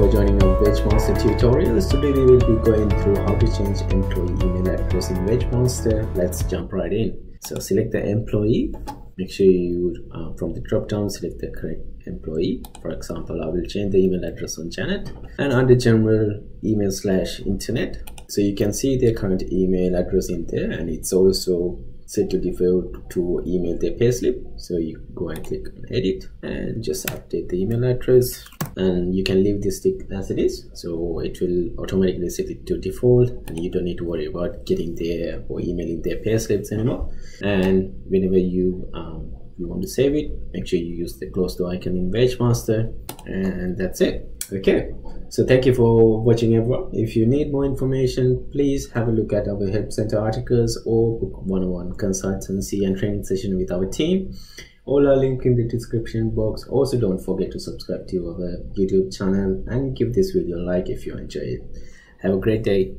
for joining our Wagemaster tutorials. Today we will be going through how to change employee email address in Wagemaster. Let's jump right in. So select the employee. Make sure you from the drop down select the correct employee. For example, I will change the email address on Janet, and under general email/internet. So you can see their current email address in there, and it's also set to default to email their payslip. So you go and click on edit and just update the email address, and you can leave this tick as it is, so it will automatically set it to default and you don't need to worry about getting their or emailing their payslips anymore. And whenever you want to save it, make sure you use the close to icon in Wagemaster, and that's it. Okay, so thank you for watching, everyone. If you need more information, please have a look at our help center articles or book one-on-one consultancy and training session with our team. All are linked in the description box. Also, don't forget to subscribe to our YouTube channel and give this video a like if you enjoy it. Have a great day.